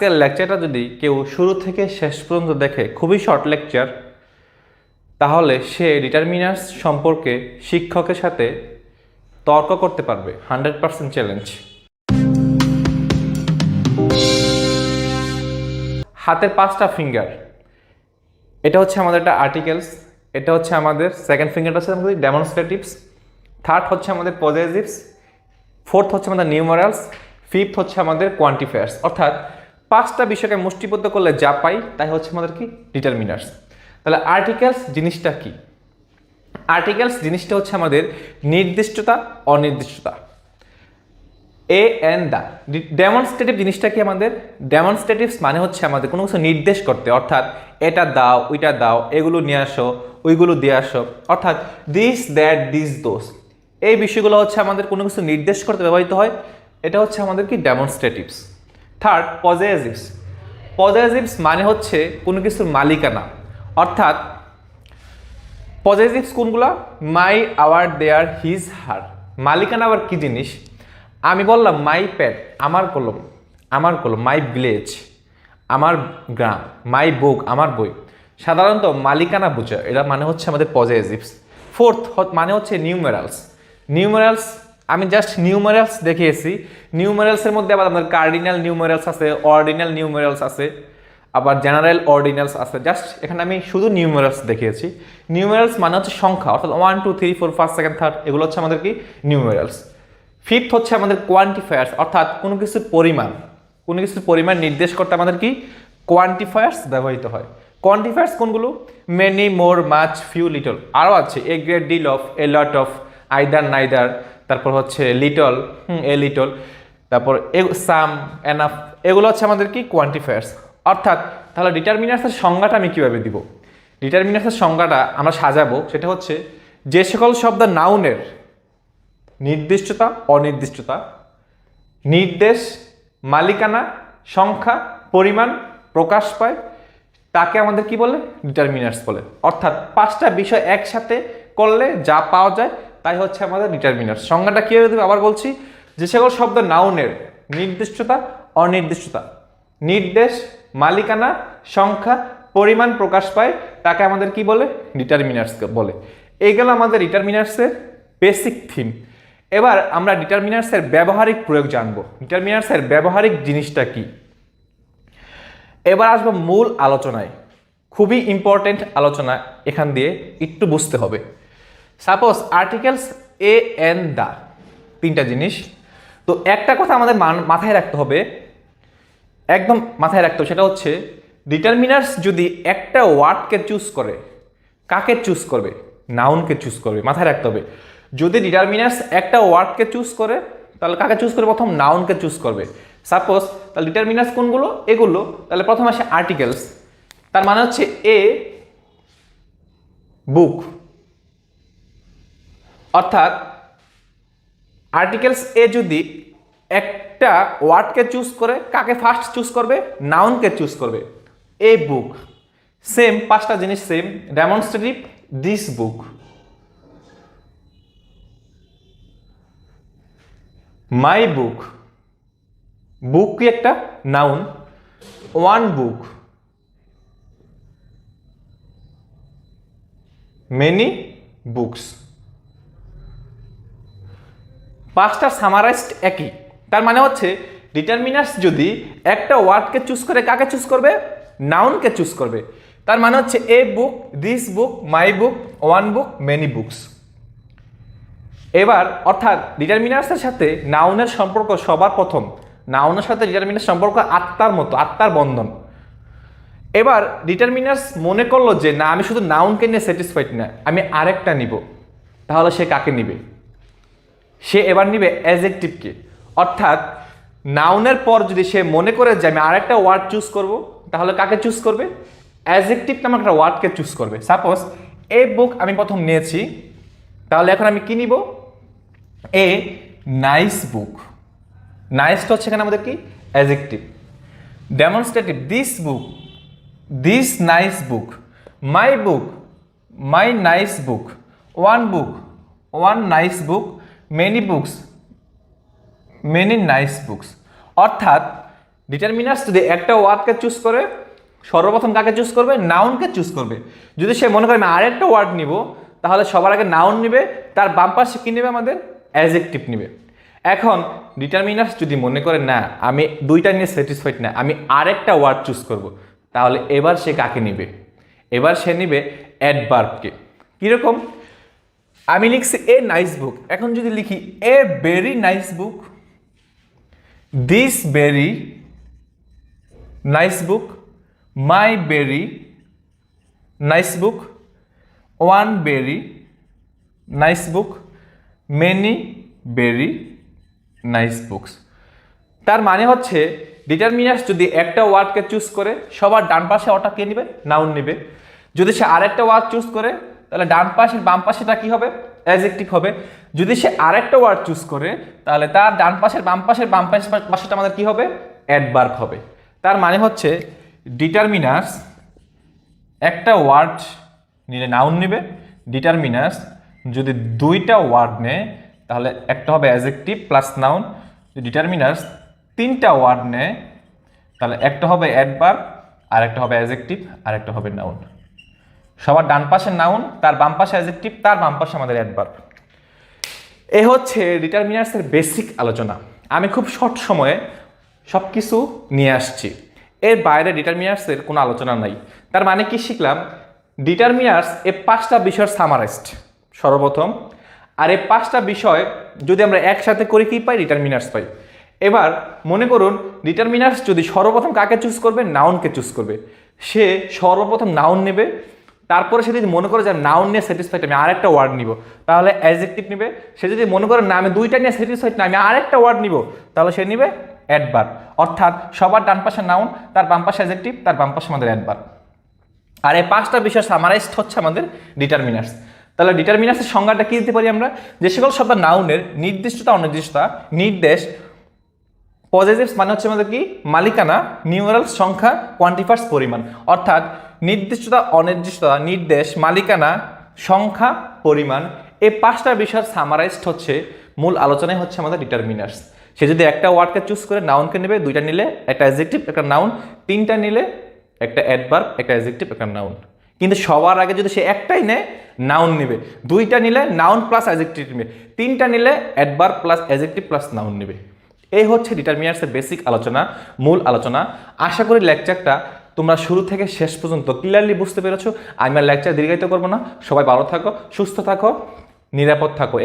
আজকের লেকচারটা যদি কেউ শুরু থেকে শেষ পর্যন্ত দেখে, খুবই শর্ট লেকচার, তাহলে সে ডিটারমিনার্স সম্পর্কে শিক্ষকের সাথে তর্ক করতে পারবে। 100% চ্যালেঞ্জ। হাতের 5টা ফিঙ্গার, এটা হচ্ছে আমাদের একটা আর্টিকেলস, এটা হচ্ছে আমাদের সেকেন্ড ফিঙ্গারটা হচ্ছে আমাদের ডেমনস্ট্রেটিভস, থার্ড হচ্ছে আমাদের পজেসিভস, ফোর্থ হচ্ছে আমাদের নিউমারালস, ফিফথ হচ্ছে আমাদের কোয়ান্টিফায়ার্স। অর্থাৎ 5টা বিষয়কে মুষ্টিবদ্ধ করলে যা পাই তাই হচ্ছে আমাদের কি ডিটারমিনার্স। তাহলে আর্টিকেলস জিনিসটা কি? আর্টিকেলস জিনিসটা হচ্ছে আমাদের নির্দিষ্টতা, অনির্দিষ্টতা। এ এন্ড দা। ডেমনস্ট্রেটিভ জিনিসটা কি আমাদের? ডেমনস্ট্রেটিভস মানে হচ্ছে আমাদের কোনো কিছু নির্দেশ করতে, অর্থাৎ এটা দাও, ওইটা দাও, এগুলো নিয়ে আসো, ওইগুলো দিয়ে আসো, অর্থাৎ দিস দ্যাট দিস দোস, এই বিষয়গুলো হচ্ছে আমাদের কোনো কিছু নির্দেশ করতে ব্যবহৃত হয়। এটা হচ্ছে আমাদের কি ডেমনস্ট্রেটিভস। থার্ড পজেসিভস। পজেসিভস মানে হচ্ছে কোনো কিছুর মালিকানা, অর্থাৎ পজেসিভস কোনগুলা? মাই, আওয়ার, দেয়ার, হিজ, হার। মালিকানা আবার কি জিনিস? আমি বললাম মাই পেট, আমার কলম, আমার কলম, মাই ভিলেজ, আমার গ্রাম, মাই বুক, আমার বই। সাধারণত মালিকানা বোঝায়, এটা মানে হচ্ছে আমাদের পজেসিভস। ফোর্থ মানে হচ্ছে নিউমেরালস। নিউমেরালস আমি জাস্ট নিউমেরালস দেখিয়েছি। নিউমেরালসের মধ্যে আবার আমাদের কার্ডিনাল নিউমেরালস আছে, অর্ডিনাল নিউমেরালস আছে, আবার জেনারেল অর্ডিনালস আছে। জাস্ট এখানে আমি শুধু নিউমেরালস দেখিয়েছি। নিউমেরালস মানে হচ্ছে সংখ্যা, অর্থাৎ 1 2 3 4 5 2nd 3rd, এগুলো হচ্ছে আমাদের কি নিউমেরালস। ফিফথ হচ্ছে আমাদের কোয়ান্টিফায়ার্স, অর্থাৎ কোনো কিছুর পরিমাণ, কোনো কিছুর পরিমাণ নির্দেশ করতে আমাদের কি কোয়ান্টিফায়ার্স ব্যবহৃত হয়। কোয়ান্টিফায়ার্স কোনগুলো? Many, more, much, few, little. আরও আছে a great deal of, a lot of, either, neither, তারপর হচ্ছে লিটল, এ লিটল, তারপর সাম, এনাফ, এগুলো হচ্ছে আমাদের কি কোয়ান্টিফায়ার্স। অর্থাৎ তাহলে ডিটারমিনার্সের সংজ্ঞাটা আমি কিভাবে দিব? ডিটারমিনার্সের সংজ্ঞাটা আমরা সাজাবো, সেটা হচ্ছে যে সকল শব্দ নাউনের নির্দিষ্টতা, অনির্দিষ্টতা, নির্দেশ, মালিকানা, সংখ্যা, পরিমাণ প্রকাশ পায়, তাকে আমাদের কি বলে? ডিটারমিনার্স বলে। অর্থাৎ 5টা বিষয় একসাথে করলে যা পাওয়া যায় তাই হচ্ছে আমাদের ডিটারমিনার্স। সংজ্ঞাটা কিভাবে দেবে আবার বলছি, যে সকল শব্দ নাউনের নির্দিষ্টতা, অনির্দিষ্টতা, নির্দেশ, মালিকানা, সংখ্যা, পরিমাণ প্রকাশ পায়, তাকে আমাদের কি বলে? ডিটারমিনার্স বলে। এইগুলো আমাদের ডিটারমিনার্সের বেসিক থিম। এবার আমরা ডিটারমিনার্সের ব্যবহারিক প্রয়োগ জানবো। ডিটারমিনার্সের ব্যবহারিক জিনিসটা কি? এবার আসবো মূল আলোচনায়। খুবই ইম্পর্টেন্ট আলোচনা, এখান দিয়ে একটু বুঝতে হবে। Suppose articles a and the, 3টা জিনিস। তো একটা কথা আমাদের মাথায় রাখতে হবে, একদম মাথায় রাখতে হবে, সেটা হচ্ছে ডিটারমিনার্স যদি একটা ওয়ার্ডকে চুজ করে, কাকে চুজ করবে? নাউনকে চুজ করবে। মাথায় রাখতে হবে, যদি ডিটারমিনার্স একটা ওয়ার্ডকে চুজ করে তাহলে কাকে চুজ করবে? প্রথম নাউনকে চুজ করবে। সাপোজ তাহলে ডিটারমিনার্স কোনগুলো? এগুলো। তাহলে প্রথম আসে আর্টিকেলস, তার মানে হচ্ছে এ বুক, অর্থাৎ আর্টিকেলস এ যদি একটা ওয়ার্ডকে চুজ করে, কাকে ফার্স্ট চুজ করবে? নাউনকে চুজ করবে। এ বুক। সেম 5টা জিনিস same. Demonstrative this book, my বুক, বুক কি একটা noun, one book, many books. 5টা সামারাইজড একই। তার মানে হচ্ছে ডিটারমিনার্স যদি একটা ওয়ার্ডকে চুজ করে, কাকে চুজ করবে? নাউনকে চুজ করবে। তার মানে হচ্ছে a book, this book, my book, one book, many books. এবার অর্থাৎ ডিটারমিনার্সের সাথে নাউনের সম্পর্ক সবার প্রথম, নাউনের সাথে ডিটারমিনার্স সম্পর্ক আত্মার মতো, আত্মার বন্ধন। এবার ডিটারমিনার্স মনে করলো যে না, আমি শুধু নাউনকে নিয়ে স্যাটিসফাইড না, আমি আরেকটা নিব। তাহলে সে কাকে নিবে? সে এবার নিবে অ্যাডজেক্টিভকে। অর্থাৎ নাউনের পর যদি সে মনে করে যে আমি আরেকটা ওয়ার্ড চুজ করব, তাহলে কাকে চুজ করবে? অ্যাডজেক্টিভ নামক একটা ওয়ার্ডকে চুজ করবে। সাপোজ এ বুক আমি প্রথম নিয়েছি, তাহলে এখন আমি কি নিব? এ নাইস বুক। নাইসটা হচ্ছে এখানে আমাদের কি? Adjective. Demonstrative this book, this nice book, my book, my nice book, one book, one nice book, many books, many nice books. অর্থাৎ ডিটারমিনার্স যদি একটা ওয়ার্ডকে চুজ করে সর্বপ্রথম কাকে চুজ করবে? নাউনকে চুজ করবে। যদি সে মনে করে আমি আরেকটা ওয়ার্ড নিব, তাহলে সবার আগে নাউন নিবে, তার বাম পাশে কি নেবে? আমাদের অ্যাডজেক্টিভ নিবে। এখন ডিটারমিনার্স যদি মনে করে না আমি দুইটা নিয়ে স্যাটিসফাইড না, আমি আরেকটা ওয়ার্ড চুজ করব, তাহলে এবার সে কাকে নিবে? এবার সে নিবে অ্যাডভার্বকে। কীরকম? আমি লিখছি এ নাইস বুক, এখন যদি লিখি a very nice book, this very nice book, my very nice book, one very nice book, many very nice books. তার মানে হচ্ছে ডিটারমিনার্স যদি একটা ওয়ার্ডকে চুজ করে সবার ডান পাশে ওটা কে নিবে? নাউন নিবে। যদি সে আরেকটা ওয়ার্ড চুজ করে তাহলে ডান পাশের বাম পাশেটা কি হবে? অ্যাডজেক্টিভ হবে। যদি সে আরেকটা ওয়ার্ড চুজ করে তাহলে তার ডান পাশের বাম পাশেটা আমাদের কি হবে? অ্যাডভার্ব হবে। তার মানে হচ্ছে ডিটারমিনার্স একটা ওয়ার্ড নিলে নাউন নিবে, ডিটারমিনার্স যদি দুইটা ওয়ার্ড নেয় তাহলে একটা হবে অ্যাডজেক্টিভ প্লাস নাউন, ডিটারমিনার্স তিনটা ওয়ার্ড নেয় তাহলে একটা হবে অ্যাডভার্ব, আর একটা হবে অ্যাডজেক্টিভ, আর একটা হবে নাউন। সবার ডান পাশে নাউন, তার বাম পাশে অ্যাডজেক্টিভ, তার বাম পাশে আমাদের অ্যাডভার্ব। এ হচ্ছে ডিটারমিনার্সের বেসিক আলোচনা। আমি খুব শর্ট সময়ে সব কিছু নিয়ে আসছি, এর বাইরে ডিটারমিনার্সের কোনো আলোচনা নাই। তার মানে কি শিখলাম? ডিটারমিনার্স এই পাঁচটা বিষয়ের সামারাইজড সর্বপ্রথম, আর এই পাঁচটা বিষয় যদি আমরা একসাথে করে কি পাই? ডিটারমিনার্স পাই। এবার মনে করুন ডিটারমিনার্স যদি সর্বপ্রথম কাকে চুজ করবে? নাউনকে চুজ করবে। সে সর্বপ্রথম নাউন নেবে, তারপরে সে যদি মনে করে যে নাউন নিয়ে স্যাটিসফাইড আমি আরেকটা ওয়ার্ড নিব, তাহলে অ্যাডজেক্টিভ নিবে। সে যদি মনে করে না আমি দুইটা নিয়ে স্যাটিসফাইড না আমি আরেকটা ওয়ার্ড নিব, তাহলে সে নিবে অ্যাডভার্ব। অর্থাৎ সবার ডান পাশে নাউন, তার বাম পাশে অ্যাডজেক্টিভ, তার বাম পাশে আমাদের অ্যাডভার্ব। আর এই পাঁচটা বিষয় সামারাইজড হচ্ছে আমাদের ডিটারমিনার্স। তাহলে ডিটারমিনার্সের সংজ্ঞাটা কি দিতে পারি আমরা? যে সকল শব্দ নাউনের নির্দিষ্টতা অনির্দিষ্টতা, নির্দেশ, পজেসিভস মানে হচ্ছে আমাদের কি? মালিকানা, নিউমেরালস সংখ্যা, কোয়ান্টিফায়ার্স পরিমাণ। অর্থাৎ নির্দিষ্টতা, অনির্দিষ্টতা, নির্দেশ, মালিকানা, সংখ্যা, পরিমাণ, এই পাঁচটা বিষয়ের সামারাইজড হচ্ছে মূল আলোচনায় হচ্ছে আমাদের ডিটারমিনার্স। সে যদি একটা ওয়ার্ডকে চুজ করে নাউনকে নেবে, দুইটা নিলে একটা অ্যাডজেক্টিভ একটা নাউন, তিনটা নিলে একটা অ্যাডভার্ব একটা অ্যাডজেক্টিভ একটা নাউন। কিন্তু সবার আগে যদি সে একটাই নেয় নাউন নেবে, দুইটা নিলে নাউন প্লাস অ্যাডজেক্টিভ নেবে, তিনটা নিলে adverb plus adjective plus noun নেবে। এই হচ্ছে ডিটারমিনার্সের বেসিক আলোচনা, মূল আলোচনা। আশা করি লেকচারটা তোমরা শুরু থেকে শেষ পর্যন্ত ক্লিয়ারলি বুঝতে পেরেছো। আমি আর লেকচার দীর্ঘায়িত করবো না। সবাই ভালো থাকো, সুস্থ থাকো, নিরাপদ থাকো।